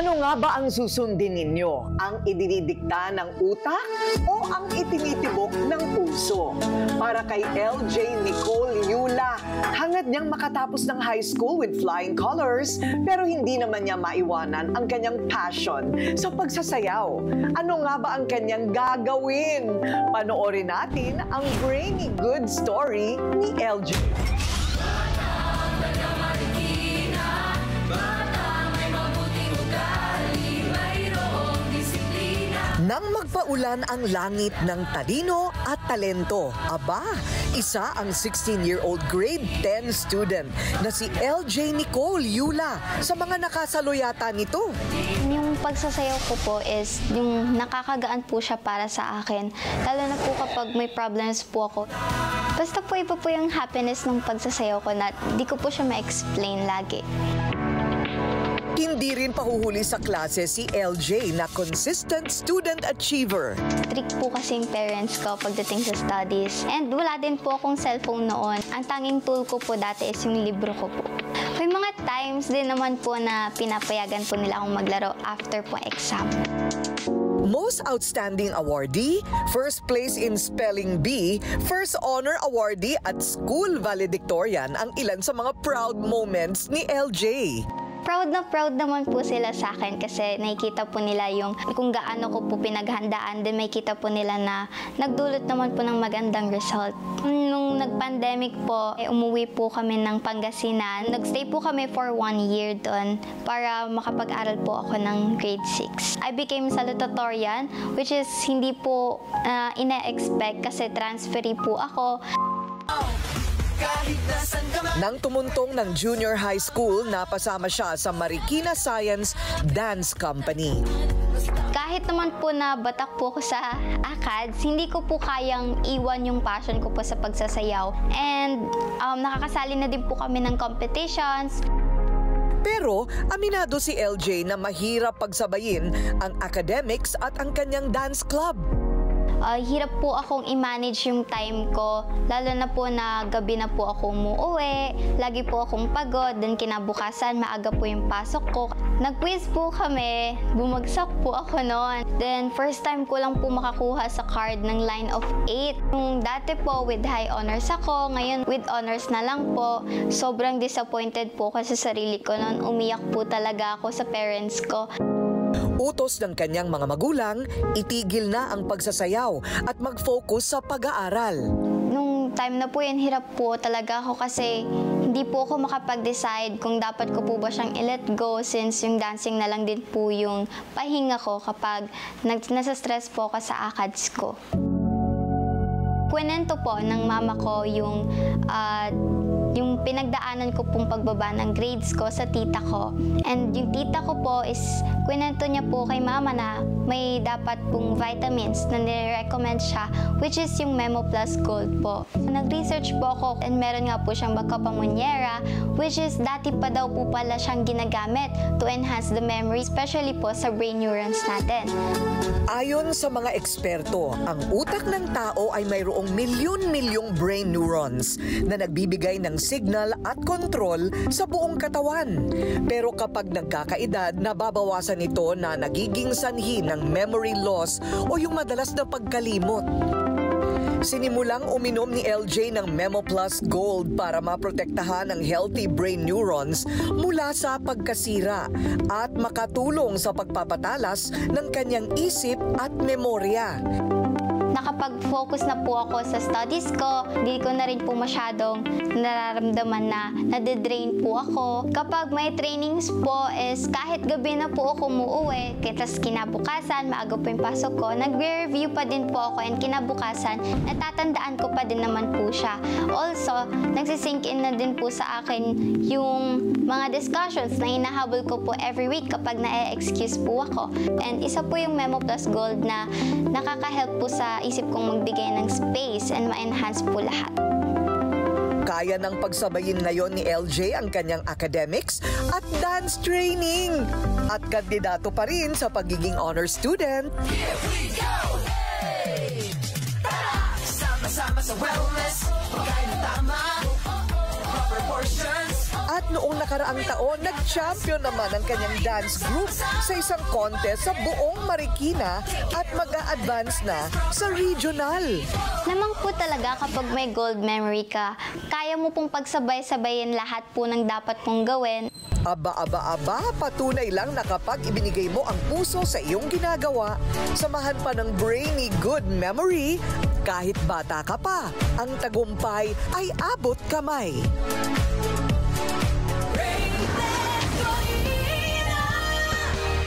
Ano nga ba ang susundin ninyo? Ang idinidikta ng utak o ang itinitibok ng puso? Para kay LJ Nicole Yula, hangad niyang makatapos ng high school with flying colors, pero hindi naman niya maiwanan ang kanyang passion sa pagsasayaw. Ano nga ba ang kanyang gagawin? Panoorin natin ang brainy good story ni LJ. Nang magpaulan ang langit ng talino at talento, aba, isa ang 16-year-old grade 10 student na si LJ Nicole Yula sa mga nakasaluyatan nito. Yung pagsasayaw ko po is yung nakakagaan po siya para sa akin, lalo na po kapag may problems po ako. Basta po iba po yung happiness ng pagsasayaw ko na di ko po siya ma-explain lagi. Hindi rin pahuhuli sa klase si LJ na consistent student achiever. Strict po kasi yung parents ko pagdating sa studies. And wala din po akong cellphone noon. Ang tanging tool ko po dati is yung libro ko po. May mga times din naman po na pinapayagan po nila akong maglaro after po exam. Most Outstanding Awardee, First Place in Spelling Bee, First Honor Awardee at School Valedictorian ang ilan sa mga proud moments ni LJ. Proud naman po sila sa akin kasi nakikita po nila yung kung gaano ko po pinaghandaan. Then may kita po nila na nagdulot naman po ng magandang result. Nung nag-pandemic po, umuwi po kami ng Pangasinan. Nagstay po kami for 1 year doon para makapag-aral po ako ng grade 6. I became salutatorian, which is hindi po ina-expect kasi transferee po ako. Nang tumuntong ng junior high school, napasama siya sa Marikina Science Dance Company. Kahit naman po na batak po ako sa ACADS, hindi ko po kayang iwan yung passion ko po sa pagsasayaw. And nakakasali na din po kami ng competitions. Pero aminado si LJ na mahirap pagsabayin ang academics at ang kanyang dance club. Hirap po akong i-manage yung time ko, lalo na po na gabi na po ako umuwi, lagi po akong pagod, then kinabukasan maaga po yung pasok ko. Nag-quiz po kami, bumagsak po ako noon. Then first time ko lang po makakuha sa card ng line of 8. Nung dati po with high honors ako, ngayon with honors na lang po. Sobrang disappointed po kasi sa sarili ko noon, umiyak po talaga ako sa parents ko. Utos ng kanyang mga magulang, itigil na ang pagsasayaw at mag-focus sa pag-aaral. Nung time na po yun, hirap po talaga ako kasi hindi po ako makapag-decide kung dapat ko po ba siyang i-let go since yung dancing na lang din po yung pahinga ko kapag nasa stress po ako sa ACADS ko. Kwento po ng mama ko yung pinagdaanan ko pong pagbaba ng grades ko sa tita ko. And yung tita ko po is, kwento niya po kay mama na may dapat pong vitamins na nire-recommend siya, which is yung Memo Plus Gold po. Nag-research po ako and meron nga po siyang Baccapamonniera, which is dati pa daw po pala siyang ginagamit to enhance the memory, especially po sa brain neurons natin. Ayon sa mga eksperto, ang utak ng tao ay mayroong milyon-milyong brain neurons na nagbibigay ng signal at kontrol sa buong katawan. Pero kapag nagkakaedad, nababawasan ito na nagiging sanhi ng memory loss o yung madalas na pagkalimot. Sinimulang uminom ni LJ ng Memo Plus Gold para maprotektahan ang healthy brain neurons mula sa pagkasira at makatulong sa pagpapatalas ng kanyang isip at memorya. Nakapag-focus na po ako sa studies ko, hindi ko na rin po masyadong nararamdaman na nade-drain po ako. Kapag may trainings po is kahit gabi na po ako umuwi, kitas kinabukasan, maaga po yung pasok ko, nag-review pa din po ako and kinabukasan, natatandaan ko pa din naman po siya. Also, nagsisink in na din po sa akin yung mga discussions na hinahabol ko po every week kapag na-excuse po ako. And isa po yung Memo Plus Gold na nakaka-help po sa isip kong magbigay ng space and ma-enhance po lahat. Kaya ng pagsabayin ngayon ni LJ ang kanyang academics at dance training. At kandidato pa rin sa pagiging honor student. Here we go! Hey! Tara! Sama-sama sa wellness, pagkain ng tama, proper portions. At noong nakaraang taon, nag-champion naman ang kanyang dance group sa isang contest sa buong Marikina at mag-a-advance na sa regional. Namang po talaga kapag may gold memory ka, kaya mo pong pagsabay-sabayin lahat po ng dapat pong gawin. Aba, patunay lang na kapag ibinigay mo ang puso sa iyong ginagawa, samahan pa ng brainy good memory, kahit bata ka pa, ang tagumpay ay abot kamay. Rain Man,